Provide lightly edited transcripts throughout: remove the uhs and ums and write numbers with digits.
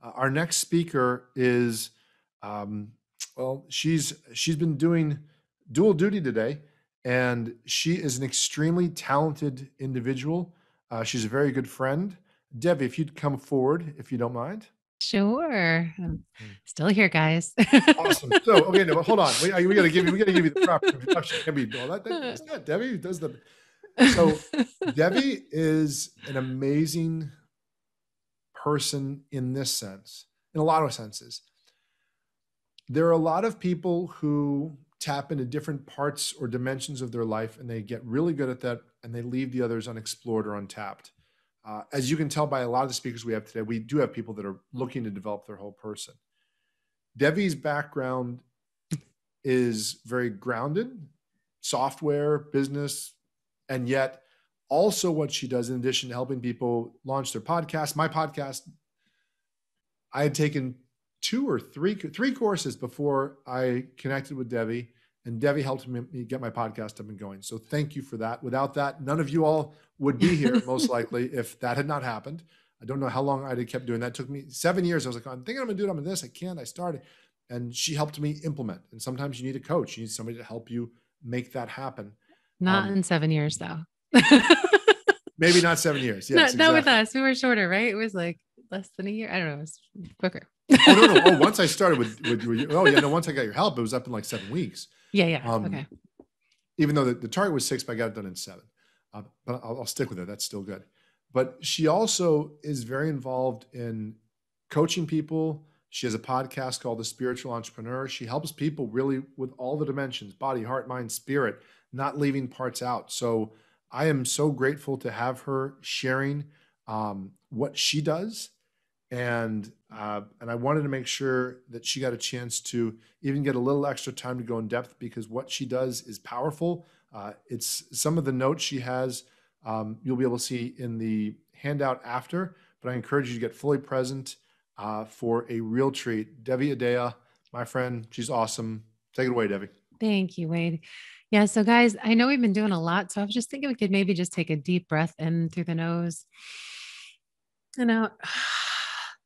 Our next speaker is, um, well, she's been doing dual duty today, and she is an extremely talented individual. She's a very good friend. Devi, if you'd come forward, if you don't mind. Sure. I'm still here, guys. Awesome. So, okay, no, hold on. We gotta give you the proper introduction. Can be all that. It's not Devi who does the. So, Devi is an amazing person in this sense, in a lot of senses. There are a lot of people who tap into different parts or dimensions of their life, and they get really good at that, and they leave the others unexplored or untapped. As you can tell by a lot of the speakers we have today, we do have people that are looking to develop their whole person. Devi's background is very grounded, software, business, and yet also what she does in addition to helping people launch their podcast. My podcast, I had taken three courses before I connected with Devi, and Devi helped me get my podcast up and going. So thank you for that. Without that, none of you all would be here, most likely, if that had not happened. I don't know how long I'd have kept doing that. It took me 7 years. I was like, I'm thinking I'm gonna do it. I'm in this. I can't. I started. And she helped me implement. And sometimes you need a coach. You need somebody to help you make that happen. Not in 7 years, though. Maybe not 7 years. Yes, not exactly. with us. We were shorter, right? It was like less than a year. I don't know. It was quicker. Oh, no. Once I started with once I got your help, it was up in like 7 weeks. Yeah. Okay. Even though the target was 6, but I got it done in 7. But I'll stick with it. That's still good. But she also is very involved in coaching people. She has a podcast called The Spiritual Entrepreneur. She helps people really with all the dimensions, body, heart, mind, spirit, not leaving parts out. So I am so grateful to have her sharing what she does. And I wanted to make sure that she got a chance to even get a little extra time to go in depth, because what she does is powerful. It's some of the notes she has, you'll be able to see in the handout after, but I encourage you to get fully present for a real treat. Devi Adea, my friend, she's awesome. Take it away, Devi. Thank you, Wade. Yeah. So guys, I know we've been doing a lot. So I was just thinking we could maybe just take a deep breath in through the nose and out.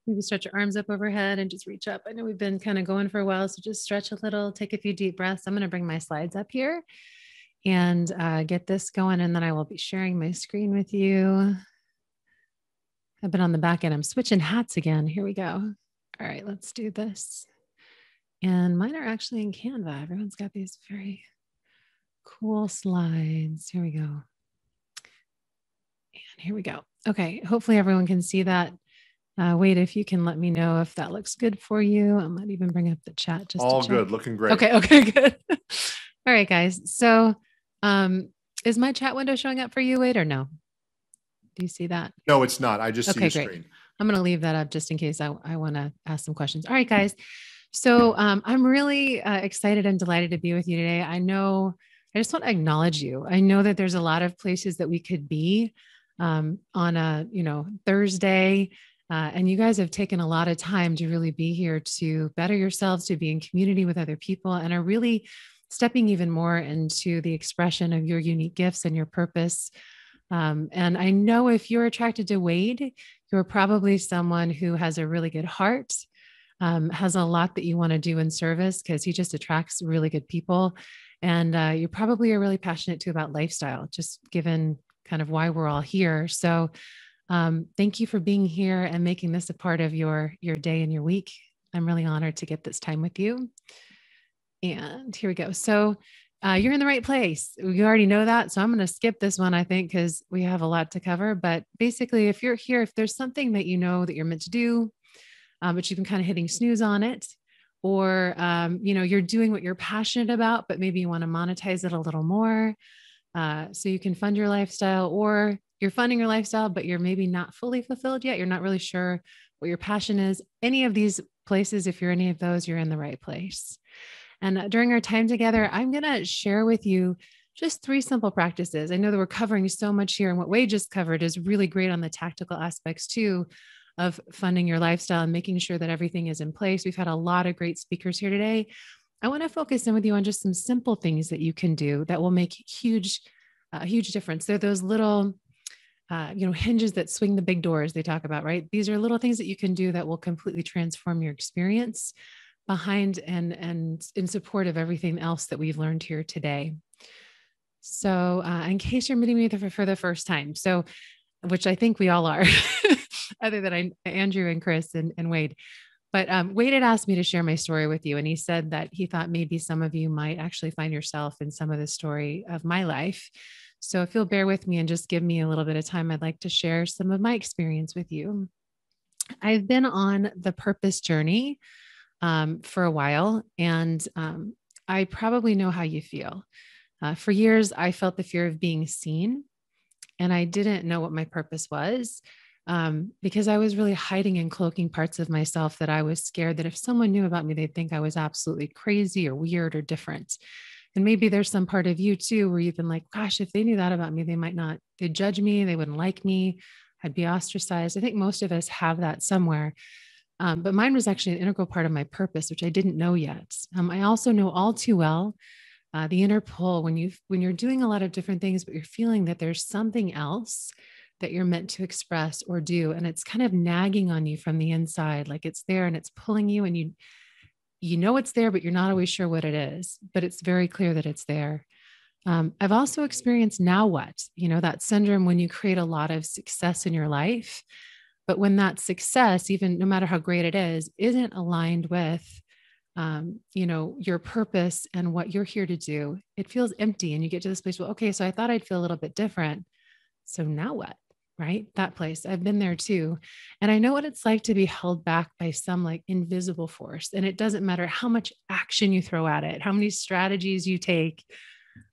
Maybe stretch your arms up overhead and just reach up. I know we've been kind of going for a while, so just stretch a little, take a few deep breaths. I'm going to bring my slides up here and get this going, and then I will be sharing my screen with you. I've been on the back end. I'm switching hats again. Here we go. All right, let's do this. And mine are actually in Canva. Everyone's got these very cool slides. Here we go. And here we go. Okay, hopefully everyone can see that. Wait, if you can let me know if that looks good for you. I might even bring up the chat. Just all good, looking great. Okay, good. All right, guys. So is my chat window showing up for you, Wade, or no? Do you see that? No, it's not. I just see your screen. I'm going to leave that up just in case I want to ask some questions. All right, guys. So I'm really excited and delighted to be with you today. I just want to acknowledge you. I know that there's a lot of places that we could be on a, Thursday. And you guys have taken a lot of time to really be here to better yourselves, to be in community with other people, and are really stepping even more into the expression of your unique gifts and your purpose. And I know if you're attracted to Wade, you're probably someone who has a really good heart, has a lot that you want to do in service, because he just attracts really good people. And you probably are really passionate too about lifestyle, just given kind of why we're all here. So thank you for being here and making this a part of your day and your week. I'm really honored to get this time with you. And here we go. So you're in the right place. You already know that. So I'm going to skip this one, I think, because we have a lot to cover. But basically, if you're here, if there's something that you know that you're meant to do, but you've been kind of hitting snooze on it, or, you're doing what you're passionate about, but maybe you want to monetize it a little more so you can fund your lifestyle, or you're funding your lifestyle, but you're maybe not fully fulfilled yet. You're not really sure what your passion is. Any of these places, if you're any of those, you're in the right place. And during our time together, I'm going to share with you just 3 simple practices. I know that we're covering so much here, and what Wade just covered is really great on the tactical aspects too of funding your lifestyle and making sure that everything is in place. We've had a lot of great speakers here today. I want to focus in with you on just some simple things that you can do that will make huge difference. They're those little hinges that swing the big doors they talk about, right? These are little things that you can do that will completely transform your experience behind and in support of everything else that we've learned here today. So in case you're meeting me for the first time, so which I think we all are, other than Andrew and Chris and Wade. But Wade had asked me to share my story with you. And he said that he thought maybe some of you might actually find yourself in some of the story of my life. So if you'll bear with me and just give me a little bit of time, I'd like to share some of my experience with you. I've been on the purpose journey for a while, and I probably know how you feel. For years, I felt the fear of being seen, and I didn't know what my purpose was because I was really hiding and cloaking parts of myself that I was scared that if someone knew about me, they'd think I was absolutely crazy or weird or different. And maybe there's some part of you too, where you've been like, gosh, if they knew that about me, they might not, they'd judge me. They wouldn't like me. I'd be ostracized. I think most of us have that somewhere. But mine was actually an integral part of my purpose, which I didn't know yet. I also know all too well the inner pull when you're doing a lot of different things, but you're feeling that there's something else that you're meant to express or do, and it's kind of nagging on you from the inside, like it's there and it's pulling you, and you know it's there, but you're not always sure what it is. But it's very clear that it's there. I've also experienced now what, that syndrome when you create a lot of success in your life, but when that success, even no matter how great it is, isn't aligned with your purpose and what you're here to do, it feels empty. And you get to this place, well, okay, so I thought I'd feel a little bit different. So now what? Right? That place. I've been there too. And I know what it's like to be held back by some like invisible force. And it doesn't matter how much action you throw at it, how many strategies you take.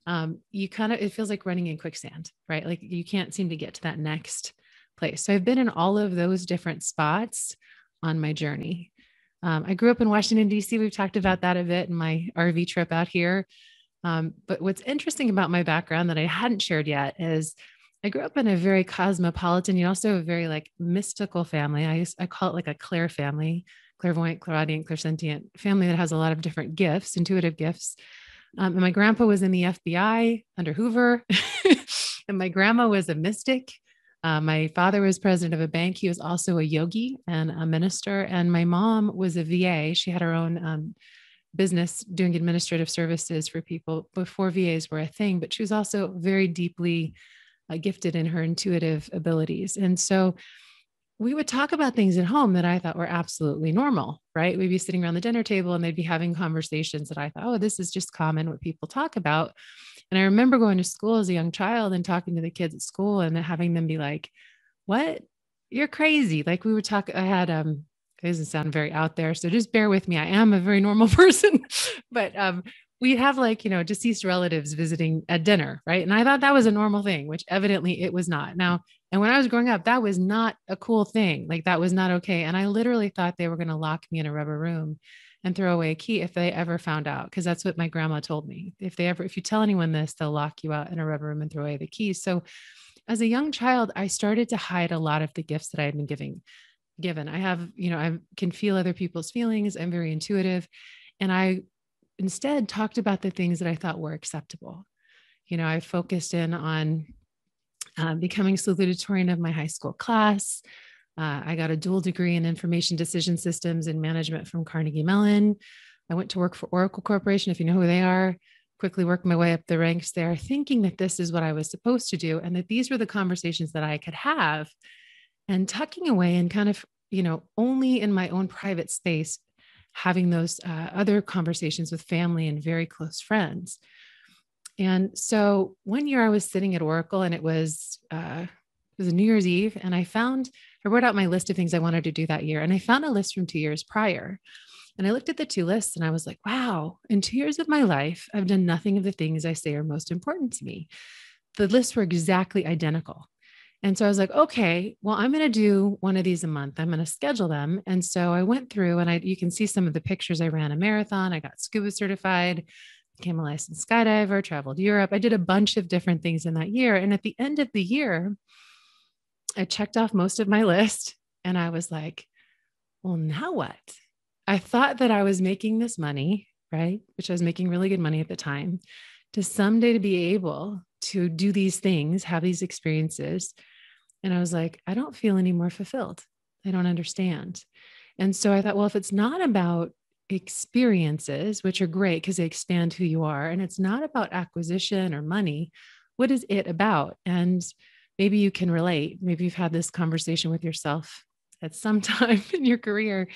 It feels like running in quicksand, right? Like you can't seem to get to that next place. So I've been in all of those different spots on my journey. I grew up in Washington, D.C. We've talked about that a bit in my RV trip out here. But what's interesting about my background that I hadn't shared yet is I grew up in a very cosmopolitan, also a very like mystical family. I call it like a clair family, clairvoyant, clairaudient, clairsentient family that has a lot of different gifts, intuitive gifts. And my grandpa was in the FBI under Hoover, and my grandma was a mystic. My father was president of a bank. He was also a yogi and a minister. And my mom was a VA. She had her own business doing administrative services for people before VAs were a thing, but she was also very deeply gifted in her intuitive abilities. And so we would talk about things at home that I thought were absolutely normal, right? We'd be sitting around the dinner table and they'd be having conversations that I thought, oh, this is just common what people talk about. And I remember going to school as a young child and talking to the kids at school and having them be like, what? You're crazy. Like we would talk, I had, it doesn't sound very out there, so just bear with me. I am a very normal person, but we'd have like, deceased relatives visiting at dinner, right? And I thought that was a normal thing, which evidently it was not. Now, and when I was growing up, that was not a cool thing. Like that was not okay. And I literally thought they were going to lock me in a rubber room and throw away a key if they ever found out. Cause that's what my grandma told me. If you tell anyone this, they'll lock you out in a rubber room and throw away the keys. So as a young child, I started to hide a lot of the gifts that I had been given. I have, I can feel other people's feelings. I'm very intuitive. And I instead talked about the things that I thought were acceptable. I focused in on becoming salutatorian of my high school class. I got a dual degree in information decision systems and management from Carnegie Mellon. I went to work for Oracle Corporation, if you know who they are, quickly worked my way up the ranks there, thinking that this is what I was supposed to do. And that these were the conversations that I could have, and tucking away and kind of, only in my own private space, having those other conversations with family and very close friends. And so one year I was sitting at Oracle, and it was a New Year's Eve. And I wrote out my list of things I wanted to do that year. And I found a list from 2 years prior. And I looked at the two lists and I was like, wow, in 2 years of my life, I've done nothing of the things I say are most important to me. The lists were exactly identical. And so I was like, okay, well, I'm going to do one of these a month. I'm going to schedule them. And so I went through and you can see some of the pictures. I ran a marathon. I got scuba certified, became a licensed skydiver, traveled Europe. I did a bunch of different things in that year. And at the end of the year, I checked off most of my list and I was like, well, now what? I thought that I was making this money, right? Which I was making really good money at the time, to someday to be able to do these things, have these experiences, And I was like, I don't feel any more fulfilled. I don't understand. And so I thought, well, if it's not about experiences, which are great because they expand who you are, and it's not about acquisition or money, what is it about? And maybe you can relate. Maybe you've had this conversation with yourself at some time in your career.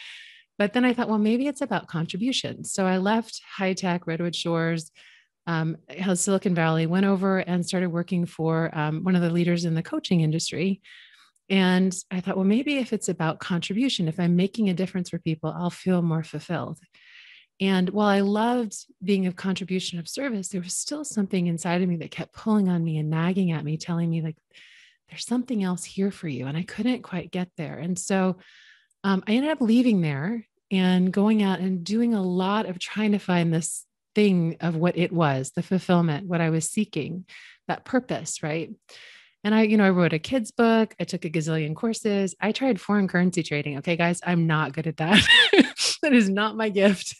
But then I thought, well, maybe it's about contribution. So I left high tech, Redwood Shores, Silicon Valley, went over and started working for one of the leaders in the coaching industry. And I thought, well, maybe if it's about contribution, if I'm making a difference for people, I'll feel more fulfilled. And while I loved being of contribution of service, there was still something inside of me that kept pulling on me and nagging at me, telling me like, there's something else here for you. And I couldn't quite get there. And so I ended up leaving there and going out and doing a lot of trying to find this thing of what it was, the fulfillment, what I was seeking, that purpose, right? And I wrote a kid's book. I took a gazillion courses. I tried foreign currency trading. Okay, guys, I'm not good at that. That is not my gift.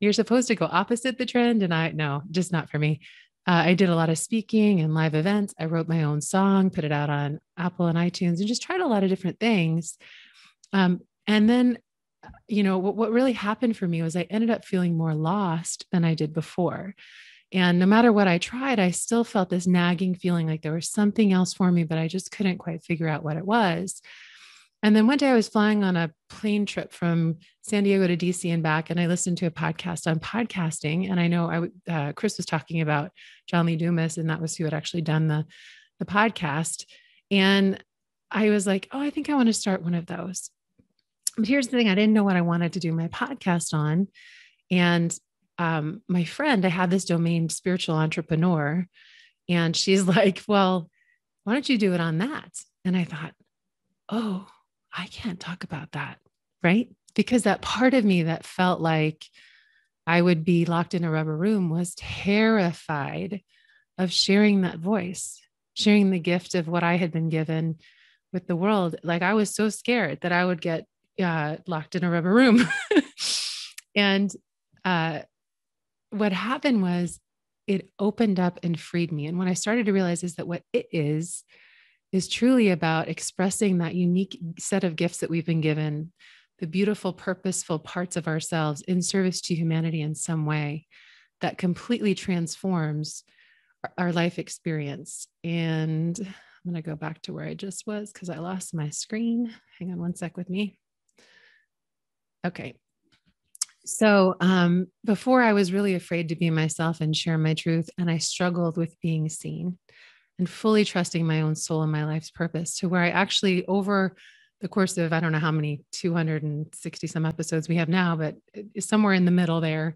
You're supposed to go opposite the trend. And no, just not for me. I did a lot of speaking and live events. I wrote my own song, put it out on Apple and iTunes, and just tried a lot of different things. And then, what really happened for me was I ended up feeling more lost than I did before. And no matter what I tried, I still felt this nagging feeling like there was something else for me, but I just couldn't quite figure out what it was. And then one day I was flying on a plane trip from San Diego to DC and back, and I listened to a podcast on podcasting. And I know Chris was talking about John Lee Dumas, and that was who had actually done the podcast. And I was like, oh, I think I want to start one of those. But here's the thing. I didn't know what I wanted to do my podcast on. And my friend, I had this domain spiritual entrepreneur, and she's like, well, why don't you do it on that? And I thought, oh, I can't talk about that. Right. Because that part of me that felt like I would be locked in a rubber room was terrified of sharing that voice, sharing the gift of what I had been given with the world. Like I was so scared that I would get locked in a rubber room. And what happened was it opened up and freed me. And what I started to realize is that what it is truly about expressing that unique set of gifts that we've been given, the beautiful, purposeful parts of ourselves in service to humanity in some way that completely transforms our life experience. And I'm going to go back to where I just was because I lost my screen. Hang on one sec with me. Okay. So before I was really afraid to be myself and share my truth, and I struggled with being seen and fully trusting my own soul and my life's purpose, to where I actually, over the course of, I don't know how many 260 some episodes we have now, but somewhere in the middle there,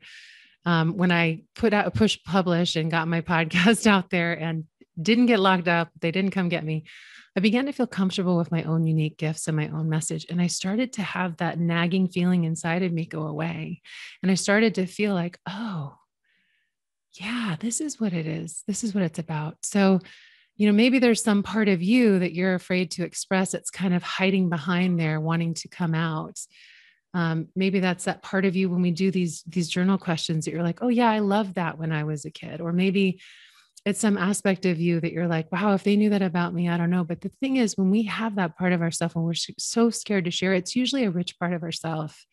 when I put out a push publish and got my podcast out there and didn't get locked up, they didn't come get me, I began to feel comfortable with my own unique gifts and my own message. And I started to have that nagging feeling inside of me go away. And I started to feel like, oh, yeah, this is what it is. This is what it's about. So, maybe there's some part of you that you're afraid to express. It's kind of hiding behind there, wanting to come out. Maybe that's that part of you when we do these journal questions that you're like, oh yeah, I loved that when I was a kid. Or maybe it's some aspect of you that you're like, wow, if they knew that about me, I don't know. But the thing is, when we have that part of ourselves and we're so scared to share, it's usually a rich part of ourselves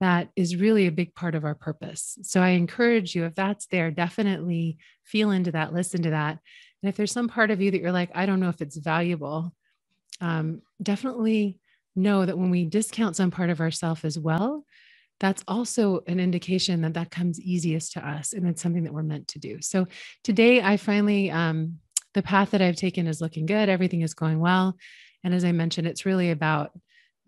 that is really a big part of our purpose. So I encourage you, if that's there, definitely feel into that, listen to that. And if there's some part of you that you're like, I don't know if it's valuable, definitely know that when we discount some part of ourselves as well, that's also an indication that that comes easiest to us. And it's something that we're meant to do. So today I finally, the path that I've taken is looking good. Everything is going well. And as I mentioned, it's really about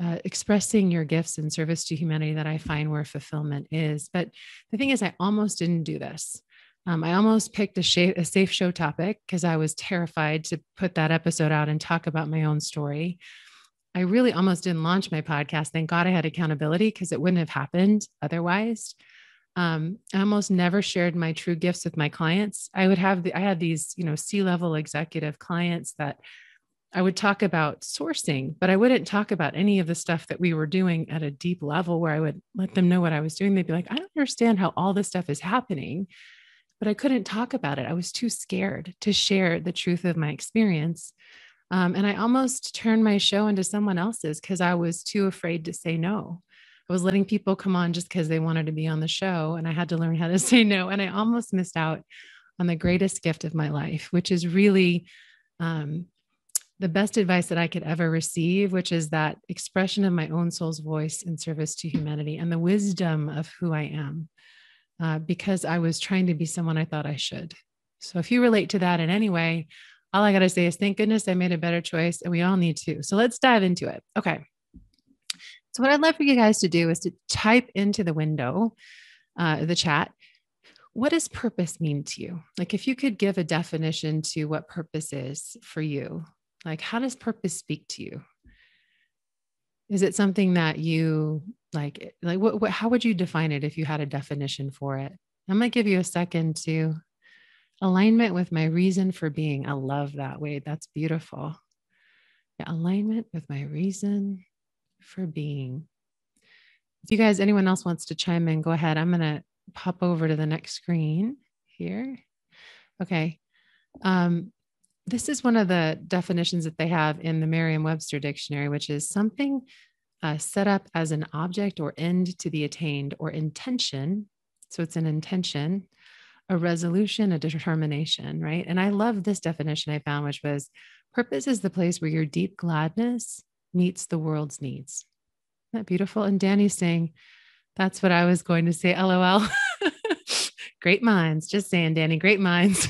expressing your gifts in service to humanity that I find where fulfillment is. But the thing is, I almost didn't do this. I almost picked a safe show topic because I was terrified to put that episode out and talk about my own story. I really almost didn't launch my podcast. Thank God I had accountability because it wouldn't have happened otherwise. I almost never shared my true gifts with my clients. I had these, C-level executive clients that I would talk about sourcing, but I wouldn't talk about any of the stuff that we were doing at a deep level where I would let them know what I was doing. They'd be like, I don't understand how all this stuff is happening, but I couldn't talk about it. I was too scared to share the truth of my experience. And I almost turned my show into someone else's because I was too afraid to say no. I was letting people come on just because they wanted to be on the show, and I had to learn how to say no. And I almost missed out on the greatest gift of my life, which is really um, the best advice that I could ever receive, which is that expression of my own soul's voice in service to humanity and the wisdom of who I am, because I was trying to be someone I thought I should. So if you relate to that in any way, all I got to say is thank goodness I made a better choice, and we all need to. So let's dive into it. Okay. So what I'd love for you guys to do is to type into the window, the chat, what does purpose mean to you? Like if you could give a definition to what purpose is for you, like how does purpose speak to you? Is it something that you like what how would you define it if you had a definition for it? I'm going to give you a second to alignment with my reason for being. I love that, Wade. That's beautiful. Yeah, alignment with my reason for being. If you guys, anyone else wants to chime in, go ahead. I'm going to pop over to the next screen here. Okay. This is one of the definitions that they have in the Merriam-Webster dictionary, which is something set up as an object or end to be attained, or intention. So it's an intention, a resolution, a determination, right? And I love this definition I found, which was purpose is the place where your deep gladness meets the world's needs. Isn't that beautiful? And Danny's saying, that's what I was going to say, LOL. Great minds. Just saying, Danny, great minds.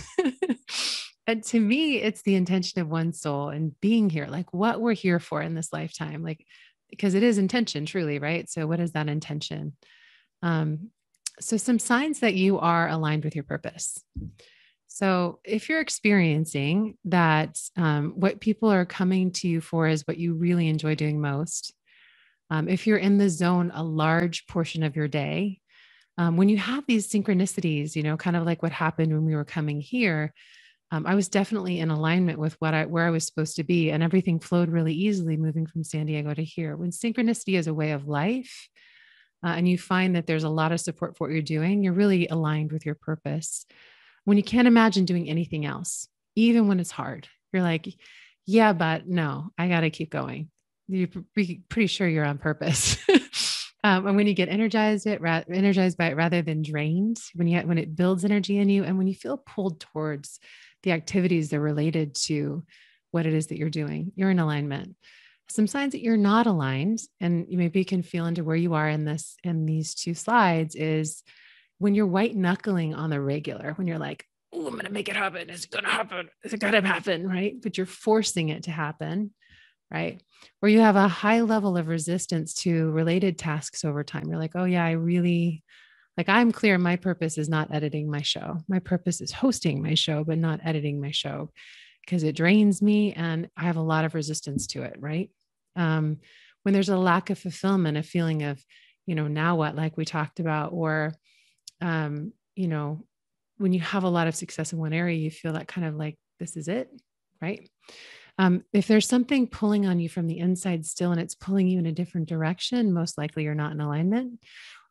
And to me, it's the intention of one's soul and being here, like what we're here for in this lifetime, like, because it is intention truly, right? So what is that intention? So some signs that you are aligned with your purpose. So if you're experiencing that, what people are coming to you for is what you really enjoy doing most. If you're in the zone a large portion of your day, when you have these synchronicities, kind of like what happened when we were coming here, I was definitely in alignment with where I was supposed to be, and everything flowed really easily moving from San Diego to here. When synchronicity is a way of life, and you find that there's a lot of support for what you're doing, you're really aligned with your purpose. When you can't imagine doing anything else, even when it's hard, you're like, yeah, but no, I got to keep going. You're pretty sure you're on purpose. And when you get energized by it rather than drained, when it builds energy in you, and when you feel pulled towards the activities that are related to what it is that you're doing, you're in alignment. Some signs that you're not aligned, and you maybe can feel into where you are in these two slides, is when you're white knuckling on the regular, when you're like, oh, I'm going to make it happen. Is it going to happen? Is it going to happen? Right. But you're forcing it to happen. Right. Where you have a high level of resistance to related tasks over time. You're like, oh yeah, I'm clear. My purpose is not editing my show. My purpose is hosting my show, but not editing my show, because it drains me and I have a lot of resistance to it. Right. When there's a lack of fulfillment, a feeling of, now what, like we talked about, or, when you have a lot of success in one area, you feel that kind of like, this is it. Right. If there's something pulling on you from the inside still, and it's pulling you in a different direction, most likely you're not in alignment.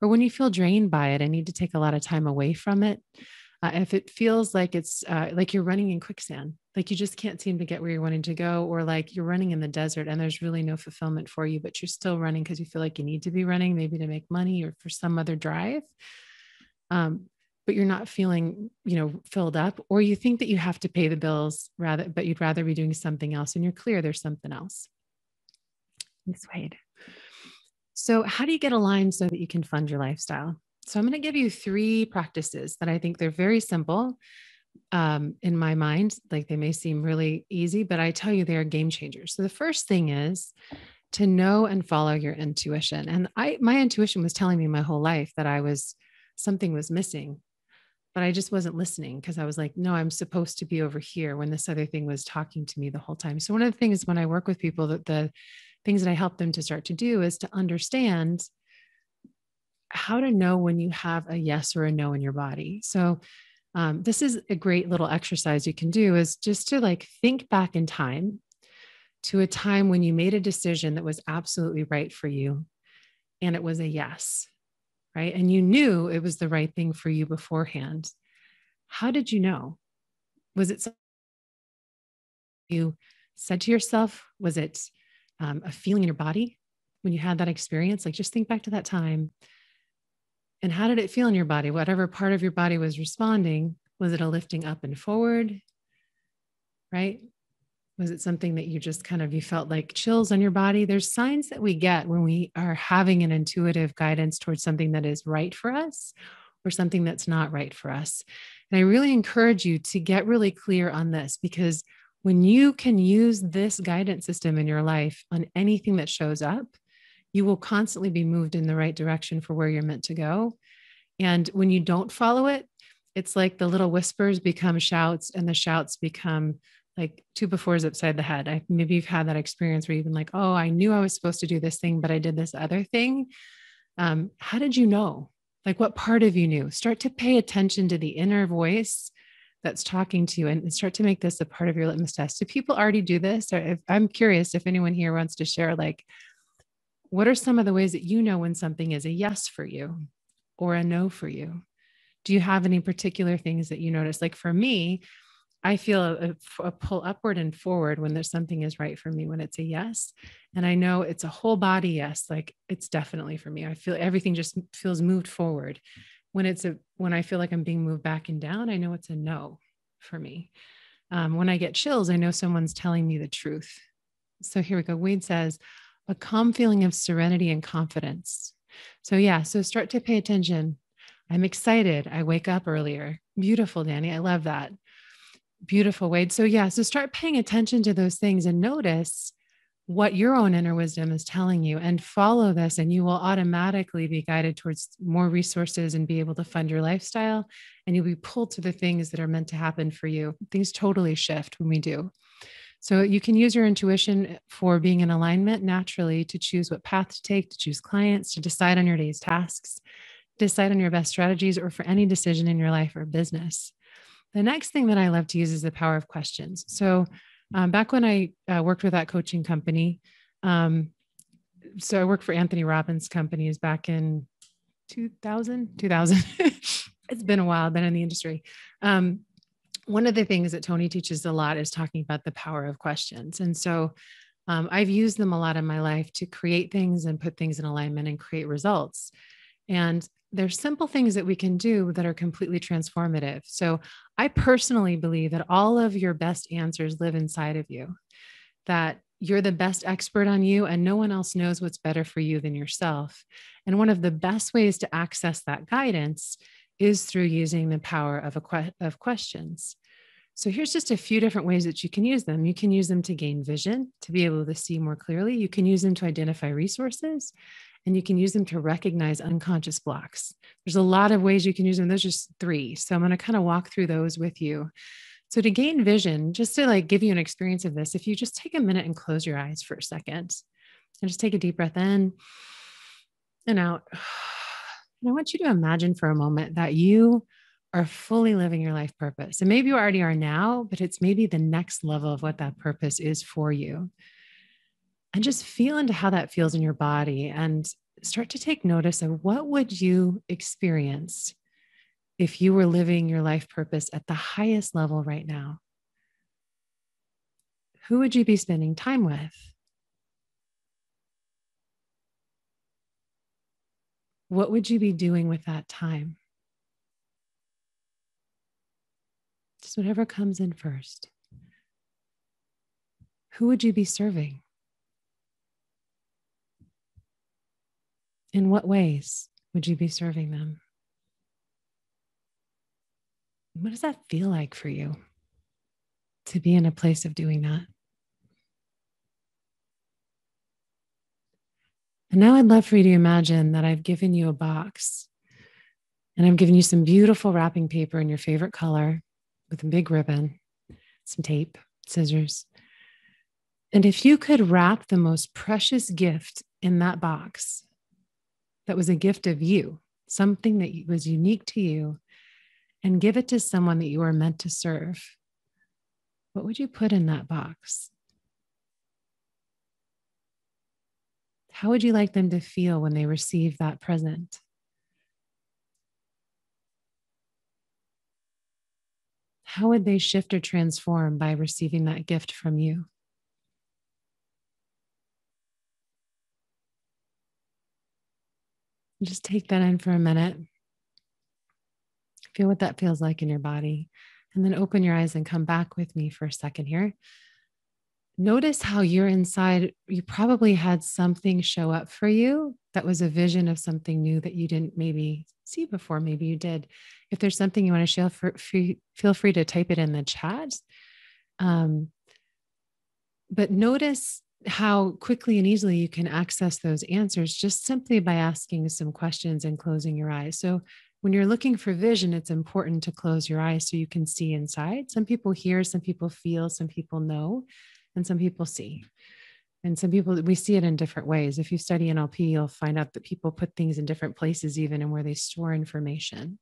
Or when you feel drained by it, I need to take a lot of time away from it. If it feels like it's like you're running in quicksand, like you just can't seem to get where you're wanting to go, or like you're running in the desert and there's really no fulfillment for you, but you're still running because you feel like you need to be running, maybe to make money or for some other drive. But you're not feeling, filled up, or you think that you have to pay the bills but you'd rather be doing something else, and you're clear there's something else. Miss Wade. So how do you get aligned so that you can fund your lifestyle? So I'm going to give you 3 practices that I think they're very simple in my mind. Like they may seem really easy, but I tell you, they're game changers. So the first thing is to know and follow your intuition. And my intuition was telling me my whole life that something was missing, but I just wasn't listening, because I was like, no, I'm supposed to be over here, when this other thing was talking to me the whole time. So one of the things when I work with people, that the things that I help them to start to do is to understand how to know when you have a yes or a no in your body. So this is a great little exercise you can do, is just to think back in time to a time when you made a decision that was absolutely right for you, and it was a yes. Right. And you knew it was the right thing for you beforehand. How did you know? Was it something you said to yourself? Was it a feeling in your body when you had that experience? Like, just think back to that time. And how did it feel in your body? Whatever part of your body was responding, was it a lifting up and forward? Right? Was it something that you just kind of, you felt like chills on your body? There's signs that we get when we are having an intuitive guidance towards something that is right for us or something that's not right for us. And I really encourage you to get really clear on this, because when you can use this guidance system in your life on anything that shows up, you will constantly be moved in the right direction for where you're meant to go. And when you don't follow it, it's like the little whispers become shouts and the shouts become like two befores upside the head. Maybe you've had that experience where you've been like, oh, I knew I was supposed to do this thing, but I did this other thing. How did you know? Like, what part of you knew? Start to pay attention to the inner voice that's talking to you and start to make this a part of your litmus test. Do people already do this? Or if, I'm curious if anyone here wants to share, like, what are some of the ways that you know when something is a yes for you or a no for you? Do you have any particular things that you notice? Like for me, I feel a pull upward and forward when there's something is right for me, when it's a yes. And I know it's a whole body yes, like it's definitely for me. I feel everything just feels moved forward. When I feel like I'm being moved back and down, I know it's a no for me. When I get chills, I know someone's telling me the truth. So here we go. Wade says, a calm feeling of serenity and confidence. So yeah, so start to pay attention. I'm excited. I wake up earlier. Beautiful, Danny. I love that. Beautiful, Wade. So yeah, so start paying attention to those things and notice what your own inner wisdom is telling you and follow this, and you will automatically be guided towards more resources and be able to fund your lifestyle, and you'll be pulled to the things that are meant to happen for you. Things totally shift when we do. So you can use your intuition for being in alignment naturally to choose what path to take, to choose clients, to decide on your day's tasks, decide on your best strategies, or for any decision in your life or business. The next thing that I love to use is the power of questions. So back when I worked with that coaching company, so I worked for Anthony Robbins' companies back in 2000. It's been a while. I've been in the industry. One of the things that Tony teaches a lot is talking about the power of questions. And so I've used them a lot in my life to create things and put things in alignment and create results. And there's simple things that we can do that are completely transformative. So I personally believe that all of your best answers live inside of you, that you're the best expert on you and no one else knows what's better for you than yourself. And one of the best ways to access that guidance is through using the power of questions. So here's just a few different ways that you can use them. You can use them to gain vision, to be able to see more clearly. You can use them to identify resources, and you can use them to recognize unconscious blocks. There's a lot of ways you can use them. Those are just three. So I'm going to kind of walk through those with you. So to gain vision, just to like give you an experience of this, if you just take a minute and close your eyes for a second and just take a deep breath in and out. And I want you to imagine for a moment that you are fully living your life purpose. And maybe you already are now, but it's maybe the next level of what that purpose is for you. And just feel into how that feels in your body and start to take notice of what would you experience if you were living your life purpose at the highest level right now. Who would you be spending time with? What would you be doing with that time? Just whatever comes in first. Who would you be serving? In what ways would you be serving them? What does that feel like for you to be in a place of doing that? And now I'd love for you to imagine that I've given you a box and I've given you some beautiful wrapping paper in your favorite color with a big ribbon, some tape, scissors. And if you could wrap the most precious gift in that box, that was a gift of you, something that was unique to you, and give it to someone that you are meant to serve, what would you put in that box? How would you like them to feel when they receive that present? How would they shift or transform by receiving that gift from you? Just take that in for a minute. Feel what that feels like in your body. And then open your eyes and come back with me for a second here. Notice how you're inside. You probably had something show up for you that was a vision of something new that you didn't maybe see before. Maybe you did. If there's something you want to share, feel free to type it in the chat. But notice how quickly and easily you can access those answers just simply by asking some questions and closing your eyes. So when you're looking for vision, it's important to close your eyes so you can see inside. Some people hear, some people feel, some people know, and some people see. And some people, we see it in different ways. If you study NLP, you'll find out that people put things in different places, even in where they store information.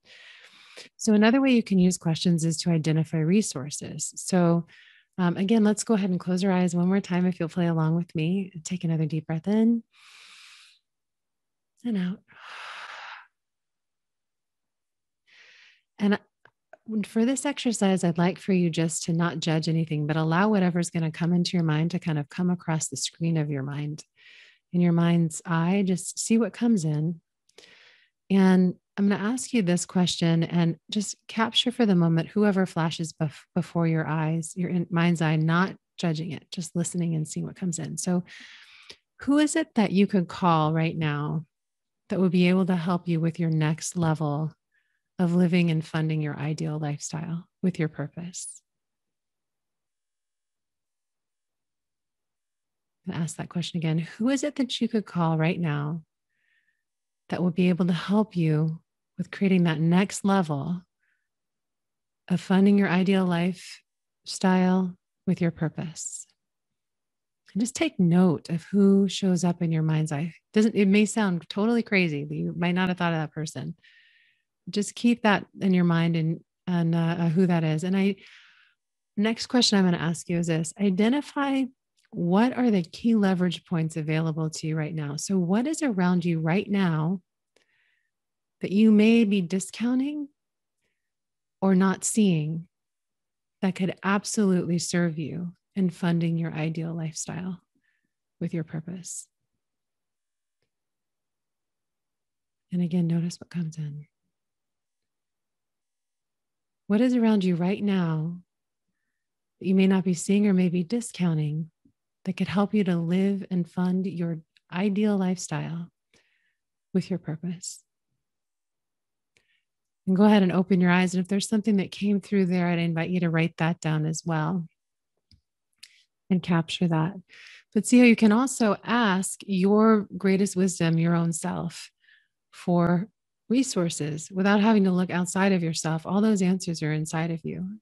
So another way you can use questions is to identify resources. So again, let's go ahead and close our eyes one more time if you'll play along with me. Take another deep breath in and out. And for this exercise, I'd like for you just to not judge anything, but allow whatever's going to come into your mind to kind of come across the screen of your mind. In your mind's eye, just see what comes in. And I'm going to ask you this question and just capture for the moment whoever flashes before your eyes, your mind's eye, not judging it, just listening and seeing what comes in. So who is it that you could call right now that would be able to help you with your next level of living and funding your ideal lifestyle with your purpose? And ask that question again. Who is it that you could call right now that will be able to help you with creating that next level of funding your ideal lifestyle with your purpose? And just take note of who shows up in your mind's eye. It may sound totally crazy, but you might not have thought of that person. Just keep that in your mind and who that is. And next question I'm going to ask you is this: identify what are the key leverage points available to you right now. So what is around you right now that you may be discounting or not seeing that could absolutely serve you in funding your ideal lifestyle with your purpose? And again, notice what comes in. What is around you right now that you may not be seeing or maybe discounting that could help you to live and fund your ideal lifestyle with your purpose? And go ahead and open your eyes. And if there's something that came through there, I'd invite you to write that down as well and capture that. But see how you can also ask your greatest wisdom, your own self, for resources without having to look outside of yourself. All those answers are inside of you.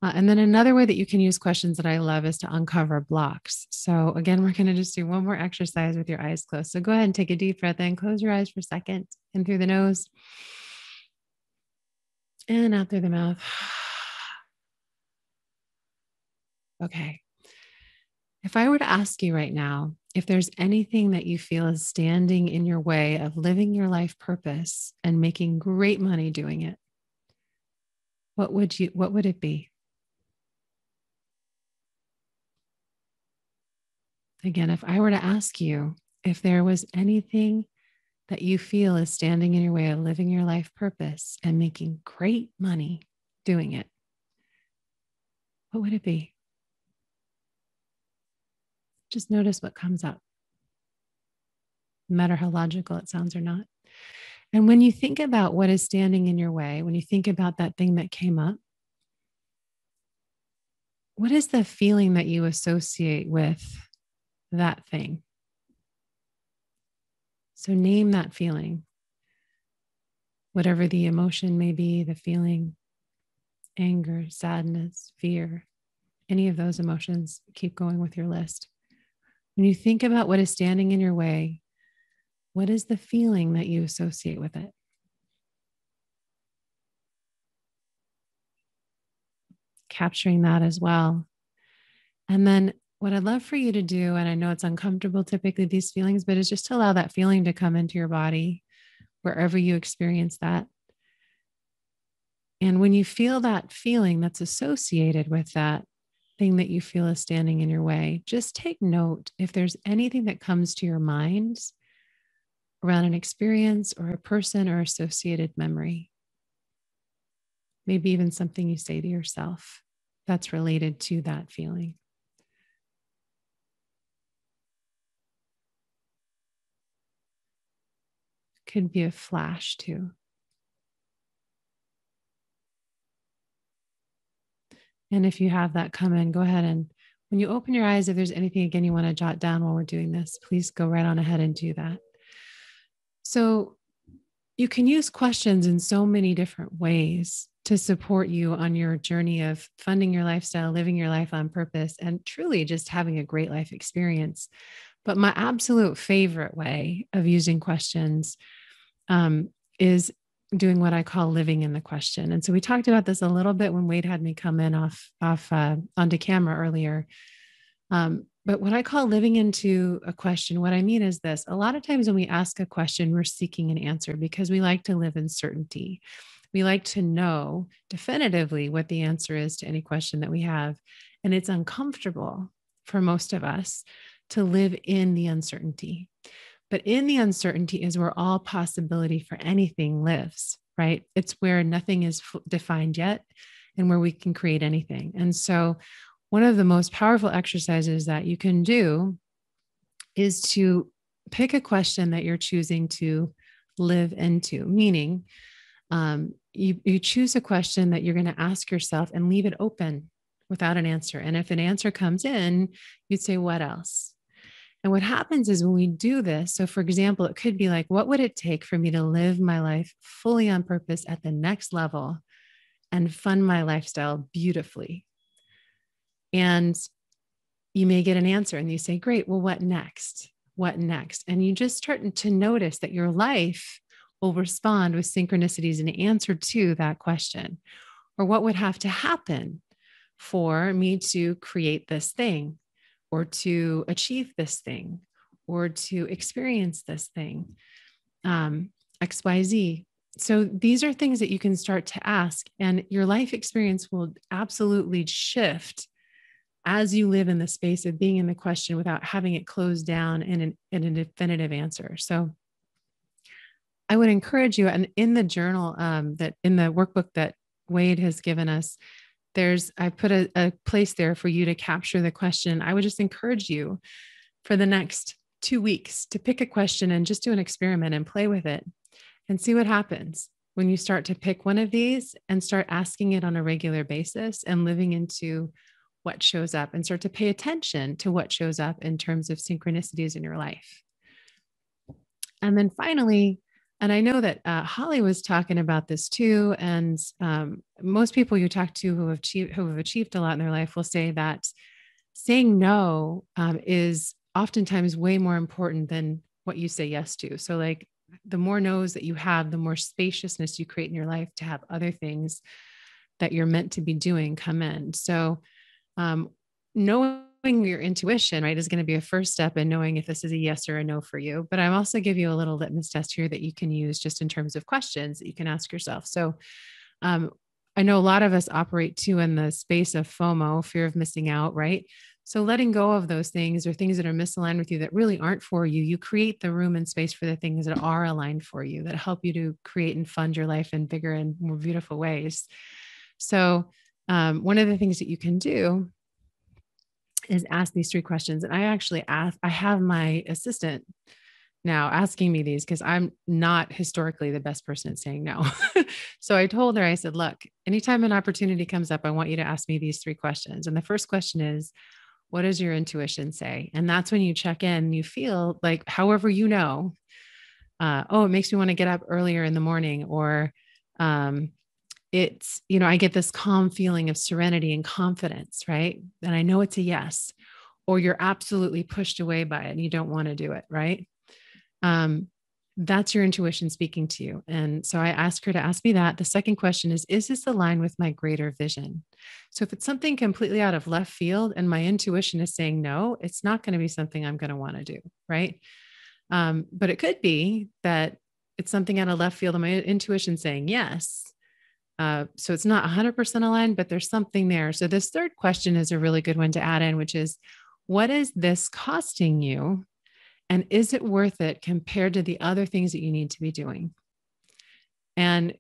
And then another way that you can use questions that I love is to uncover blocks. So again, we're going to just do one more exercise with your eyes closed. So go ahead and take a deep breath in, close your eyes for a second, in through the nose and out through the mouth. Okay. If I were to ask you right now, if there's anything that you feel is standing in your way of living your life purpose and making great money doing it, what would it be? Again, if I were to ask you if there was anything that you feel is standing in your way of living your life purpose and making great money doing it, what would it be? Just notice what comes up, no matter how logical it sounds or not. And when you think about what is standing in your way, when you think about that thing that came up, what is the feeling that you associate with that thing? So name that feeling, whatever the emotion may be, the feeling, anger, sadness, fear, any of those emotions. Keep going with your list. When you think about what is standing in your way, what is the feeling that you associate with it? Capturing that as well. And then what I'd love for you to do, and I know it's uncomfortable typically, these feelings, but is just to allow that feeling to come into your body wherever you experience that. And when you feel that feeling that's associated with that thing that you feel is standing in your way, just take note if there's anything that comes to your mind around an experience or a person or associated memory. Maybe even something you say to yourself that's related to that feeling. Could be a flash too. And if you have that come in, go ahead and when you open your eyes, if there's anything again you want to jot down while we're doing this, please go right on ahead and do that. So you can use questions in so many different ways to support you on your journey of funding your lifestyle, living your life on purpose, and truly just having a great life experience. But my absolute favorite way of using questions is doing what I call living in the question. And so we talked about this a little bit when Wade had me come in onto camera earlier. But what I call living into a question, what I mean is this: a lot of times when we ask a question, we're seeking an answer because we like to live in certainty. We like to know definitively what the answer is to any question that we have. And it's uncomfortable for most of us to live in the uncertainty. But in the uncertainty is where all possibility for anything lives, right? It's where nothing is defined yet and where we can create anything. And so one of the most powerful exercises that you can do is to pick a question that you're choosing to live into, meaning you choose a question that you're going to ask yourself and leave it open without an answer. And if an answer comes in, you'd say, what else? And what happens is when we do this, so for example, it could be like, what would it take for me to live my life fully on purpose at the next level and fund my lifestyle beautifully? And you may get an answer and you say, great, well, what next? What next? And you just start to notice that your life will respond with synchronicities in answer to that question. Or what would have to happen for me to create this thing, or to achieve this thing, or to experience this thing, XYZ. So these are things that you can start to ask, and your life experience will absolutely shift as you live in the space of being in the question without having it closed down in a definitive answer. So I would encourage you, and in the journal that in the workbook that Wade has given us, I put a place there for you to capture the question. I would just encourage you for the next 2 weeks to pick a question and just do an experiment and play with it and see what happens when you start to pick one of these and start asking it on a regular basis and living into what shows up, and start to pay attention to what shows up in terms of synchronicities in your life. And then finally, and I know that Holly was talking about this too, and most people you talk to who have achieved a lot in their life will say that saying no is oftentimes way more important than what you say yes to. So like the more no's that you have, the more spaciousness you create in your life to have other things that you're meant to be doing come in. So knowing your intuition, right, is going to be a first step in knowing if this is a yes or a no for you. But I'm also give you a little litmus test here that you can use just in terms of questions that you can ask yourself. So I know a lot of us operate too in the space of FOMO, fear of missing out, right? So letting go of those things or things that are misaligned with you that really aren't for you, you create the room and space for the things that are aligned for you, that help you to create and fund your life in bigger and more beautiful ways. So one of the things that you can do is ask these 3 questions. And I have my assistant now asking me these because I'm not historically the best person at saying no. So I told her, I said, look, anytime an opportunity comes up, I want you to ask me these 3 questions. And the first question is, what does your intuition say? And that's when you check in, you feel like, however, it makes me want to get up earlier in the morning, or it's, I get this calm feeling of serenity and confidence, right? And I know it's a yes, or you're absolutely pushed away by it and you don't want to do it, right? That's your intuition speaking to you. And so I asked her to ask me that. The second question is this aligned with my greater vision? So if it's something completely out of left field and my intuition is saying no, it's not going to be something I'm going to want to do, right? But it could be that it's something out of left field and my intuition saying yes. So it's not 100% aligned, but there's something there. So this third question is a really good one to add in, which is, what is this costing you And is it worth it compared to the other things that you need to be doing? And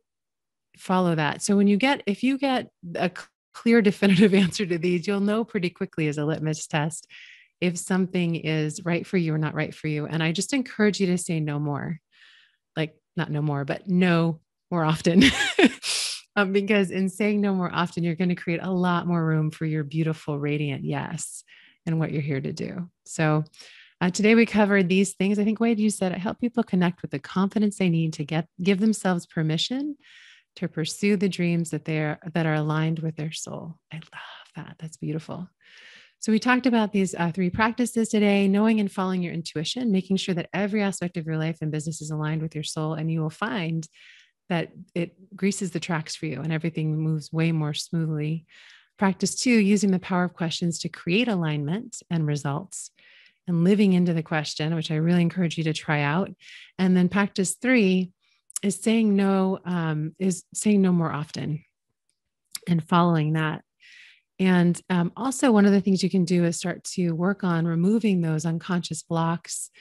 follow that. So if you get a clear, definitive answer to these, you'll know pretty quickly as a litmus test if something is right for you or not right for you. And I just encourage you to say no more, like not no more, but no more often. Because in saying no more often, you're going to create a lot more room for your beautiful, radiant yes and what you're here to do. So today we covered these things. I think, Wade, you said I help people connect with the confidence they need to give themselves permission to pursue the dreams that are aligned with their soul. I love that. That's beautiful. So we talked about these 3 practices today: knowing and following your intuition, making sure that every aspect of your life and business is aligned with your soul, and you will find that it greases the tracks for you and everything moves way more smoothly. Practice 2, using the power of questions to create alignment and results, and living into the question, which I really encourage you to try out. And then practice 3 is saying no more often and following that. And also, one of the things you can do is start to work on removing those unconscious blocks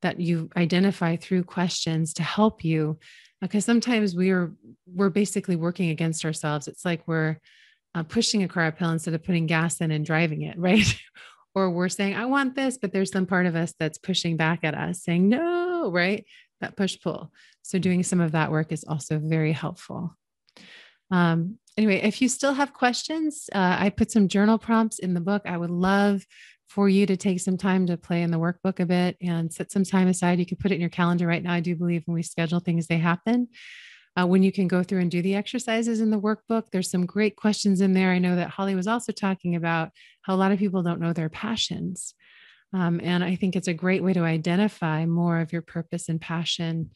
that you identify through questions to help you, because sometimes we're basically working against ourselves. It's like we're pushing a car uphill instead of putting gas in and driving it, right? Or we're saying, I want this, but there's some part of us that's pushing back at us saying, no, right? That push pull. So doing some of that work is also very helpful. Anyway, if you still have questions, I put some journal prompts in the book. I would love for you to take some time to play in the workbook a bit and set some time aside. You can put it in your calendar right now. I do believe when we schedule things, they happen. When you can go through and do the exercises in the workbook, there's some great questions in there. I know that Holly was also talking about how a lot of people don't know their passions. And I think it's a great way to identify more of your purpose and passion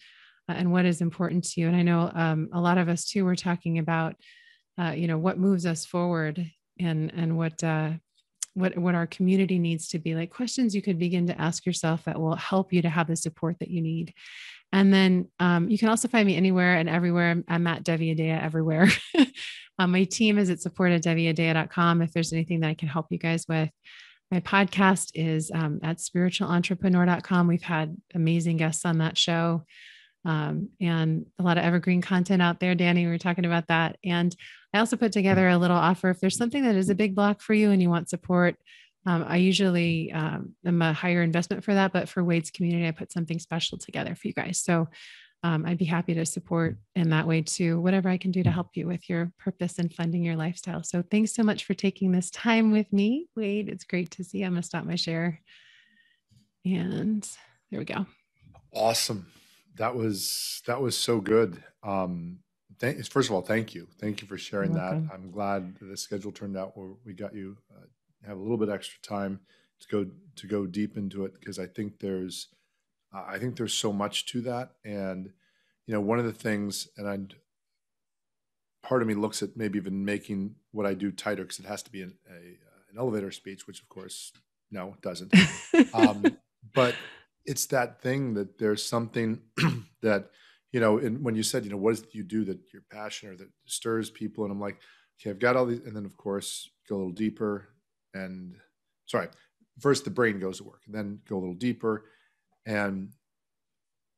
and what is important to you. And I know a lot of us too, were talking about, what moves us forward and what our community needs to be, like questions you could begin to ask yourself that will help you to have the support that you need. And then you can also find me anywhere and everywhere. I'm at Devi Adea everywhere. My team is at support@deviadea.com if there's anything that I can help you guys with. My podcast is at spiritualentrepreneur.com. We've had amazing guests on that show and a lot of evergreen content out there. Danny, we were talking about that. And I also put together a little offer. If there's something that is a big block for you and you want support, I usually am a higher investment for that, but for Wade's community, I put something special together for you guys. So I'd be happy to support in that way too, whatever I can do to help you with your purpose and funding your lifestyle. So thanks so much for taking this time with me, Wade. It's great to see you. I'm going to stop my share. And there we go. Awesome. That was so good. First of all, thank you. Thank you for sharing that. I'm glad the schedule turned out where we got you have a little bit extra time to go deep into it, because I think there's so much to that. And one of the things, and part of me looks at maybe even making what I do tighter, because it has to be an elevator speech, which of course no, it doesn't. But it's that thing that there's something that, when you said, what is it you do that you're passionate or that stirs people? And I'm like, okay, I've got all these. And then of course, go a little deeper first the brain goes to work and then go a little deeper. And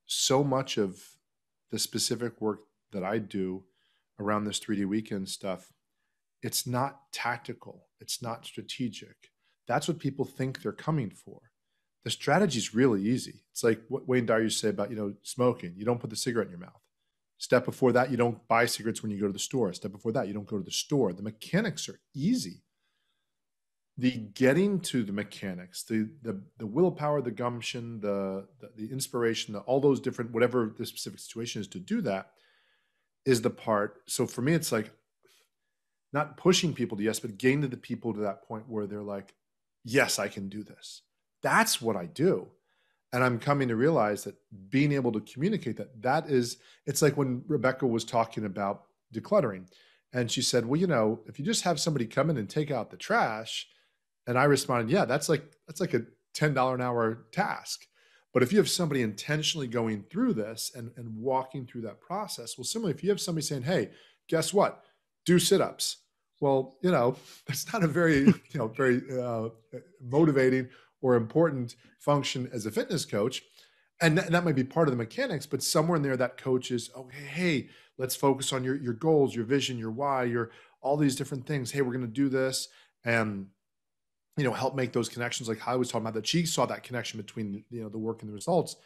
so much of the specific work that I do around this 3D weekend stuff, it's not tactical. It's not strategic. That's what people think they're coming for. The strategy is really easy. It's like what Wayne Dyer used to say about, smoking. You don't put the cigarette in your mouth. Step before that, you don't buy cigarettes when you go to the store. Step before that, you don't go to the store. The mechanics are easy. The getting to the mechanics, the willpower, the gumption, the inspiration, all those different, whatever the specific situation is to do that, is the part. So for me, it's like not pushing people to yes, but getting to the people to that point where they're like, yes, I can do this. That's what I do. And I'm coming to realize that being able to communicate it's like when Rebecca was talking about decluttering, and she said, well, if you just have somebody come in and take out the trash, and I responded, yeah, that's like a $10 an hour task. But if you have somebody intentionally going through this and walking through that process, well, similarly, if you have somebody saying, hey, guess what? Do sit-ups. Well, that's not a very, very motivating or important function as a fitness coach. And that might be part of the mechanics, but somewhere in there, that coach is, okay, hey, let's focus on your goals, your vision, your why, your all these different things. Hey, we're going to do this. And help make those connections. Like I was talking about, that she saw that connection between, the work and the results.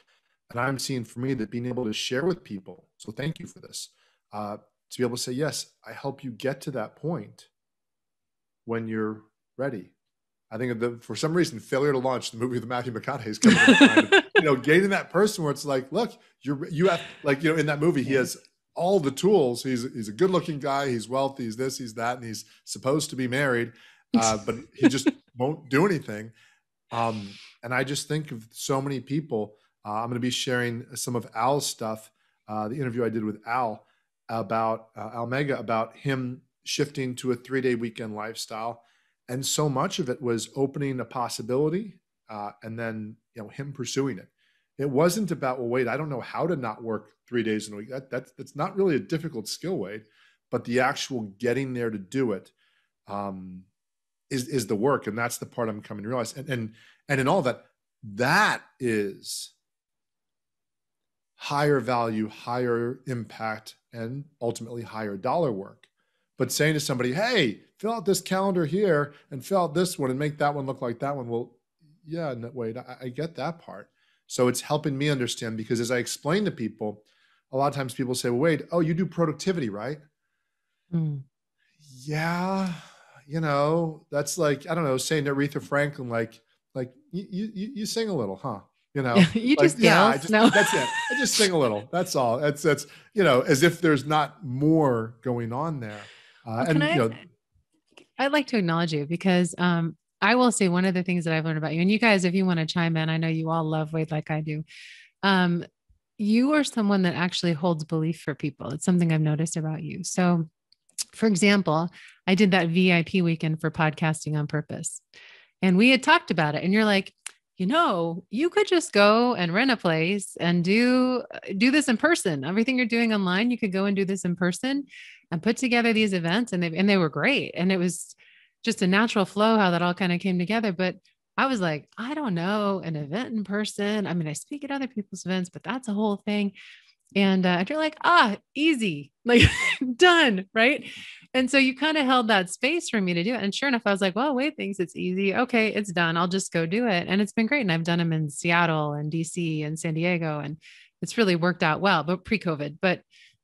And I'm seeing for me that being able to share with people. So thank you for this. To be able to say, yes, I help you get to that point when you're ready. I think for some reason, Failure to Launch, the movie with Matthew McConaughey, is coming to mind. Getting that person where it's like, look, you have, like, in that movie, he has all the tools. He's a good looking guy. He's wealthy. He's this, he's that, and he's supposed to be married, but he just won't do anything. And I just think of so many people. I'm going to be sharing some of Al's stuff, the interview I did with Al about Al Mega, about him shifting to a 3-day weekend lifestyle. And so much of it was opening a possibility and then, him pursuing it. It wasn't about, well, wait, I don't know how to not work 3 days in a week. That's not really a difficult skill, Wade, but the actual getting there to do it is the work. And that's the part I'm coming to realize. And in all of that is higher value, higher impact, and ultimately higher dollar work. But saying to somebody, hey, fill out this calendar here and fill out this one and make that one look like that one. Well, yeah, no, wait, I get that part. So it's helping me understand, because as I explain to people, a lot of times people say, well, wait, oh, you do productivity, right? Mm. Yeah. That's like, I don't know, saying to Aretha Franklin, like you sing a little, huh? You like, just yell. No. That's it. I just sing a little. That's all. That's as if there's not more going on there. I'd like to acknowledge you, because I will say one of the things that I've learned about you, and you guys, if you want to chime in, I know you all love Wade like I do. You are someone that actually holds belief for people. It's something I've noticed about you. So, for example, I did that VIP weekend for Podcasting on Purpose, and we had talked about it, and you're like, you could just go and rent a place and do this in person. Everything you're doing online, you could go and do this in person and put together these events. And they were great. And it was just a natural flow how that all kind of came together. But I was like, I don't know, an event in person. I mean, I speak at other people's events, but that's a whole thing. And you're like, easy, like done. Right. And so you kind of held that space for me to do it. And sure enough, I was like, well, Wade thinks it's easy. Okay, it's done. I'll just go do it. And it's been great. And I've done them in Seattle and DC and San Diego. And it's really worked out well, but pre-COVID. But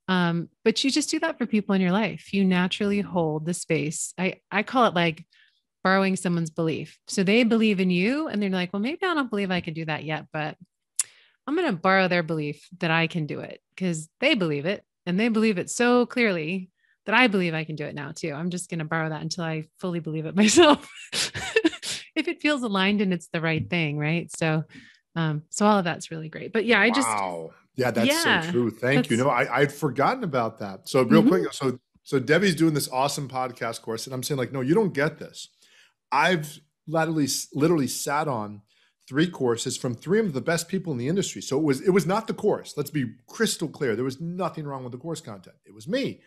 you just do that for people in your life. You naturally hold the space. I call it like borrowing someone's belief. So they believe in you and they're like, well, maybe I don't believe I can do that yet, but I'm going to borrow their belief that I can do it, because they believe it and they believe it so clearly that I believe I can do it now too. I'm just going to borrow that until I fully believe it myself. If it feels aligned and it's the right thing. Right. So all of that's really great, but yeah, that's so true. Thank you. No, I'd forgotten about that. So real quick. So Debbie's doing this awesome podcast course, and I'm saying, like, no, you don't get this. I've literally sat on 3 courses from 3 of the best people in the industry. So it was not the course. Let's be crystal clear. There was nothing wrong with the course content. It was me.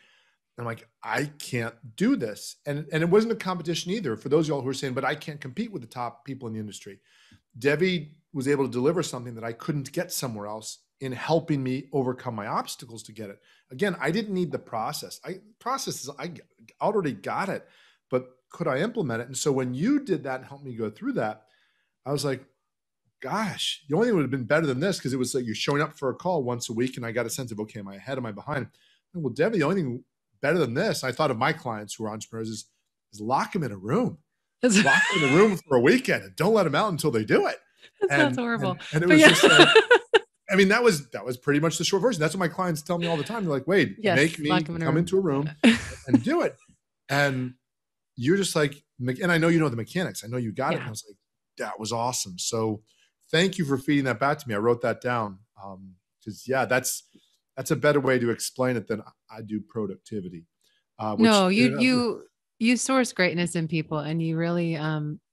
And I'm like, I can't do this. And it wasn't a competition either. For those of y'all who are saying, but I can't compete with the top people in the industry. Debbie was able to deliver something that I couldn't get somewhere else in helping me overcome my obstacles to get it. Again, I didn't need the process. I already got it, but could I implement it? And so when you did that and helped me go through that, I was like, gosh, the only thing would have been better than this, because it was like you're showing up for a call once a week, and I got a sense of, okay, am I ahead? Am I behind? And, well, Debbie, the only thing better than this, I thought of my clients who are entrepreneurs, is lock them in a room. Lock them in a room for a weekend and don't let them out until they do it. That's horrible. And it was just like, I mean, that was pretty much the short version. That's what my clients tell me all the time. They're like, Wade, make me come into a room and do it. And you're just like, and I know you know the mechanics. I know you got it. And I was like, that was awesome. So thank you for feeding that back to me. I wrote that down. Because that's a better way to explain it than I do productivity. No, you source greatness in people, and you really,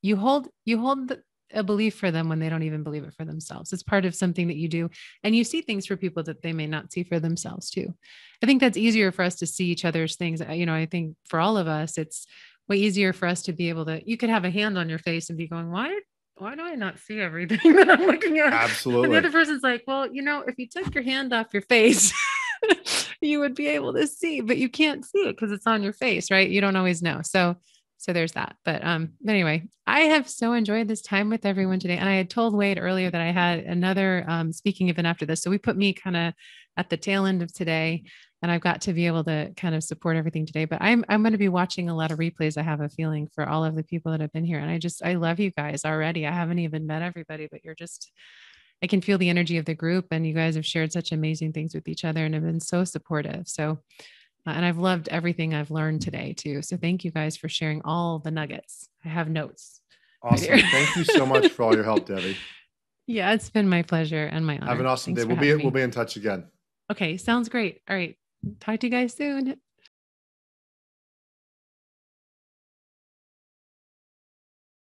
you hold a belief for them when they don't even believe it for themselves. It's part of something that you do, and you see things for people that they may not see for themselves too. I think that's easier for us to see each other's things. I think for all of us, it's way easier for us to be able to, you could have a hand on your face and be going, why why do I not see everything that I'm looking at? And the Absolutely. other person's like, well, you know, if you took your hand off your face, you would be able to see, but you can't see it because it's on your face, right? You don't always know. So there's that. But anyway, I have so enjoyed this time with everyone today. And I had told Wade earlier that I had another speaking event after this. So we put me kind of at the tail end of today, and I've got to be able to kind of support everything today. But I'm going to be watching a lot of replays. I have a feeling for all of the people that have been here. And I love you guys already. I haven't even met everybody, but I can feel the energy of the group, and you guys have shared such amazing things with each other and have been so supportive. So and I've loved everything I've learned today too. So thank you guys for sharing all the nuggets. I have notes. Awesome. Right. Thank you so much for all your help, Devi. Yeah, it's been my pleasure and my honor. Have an awesome Thanks day. We'll be in touch again. Okay, sounds great. All right. Talk to you guys soon.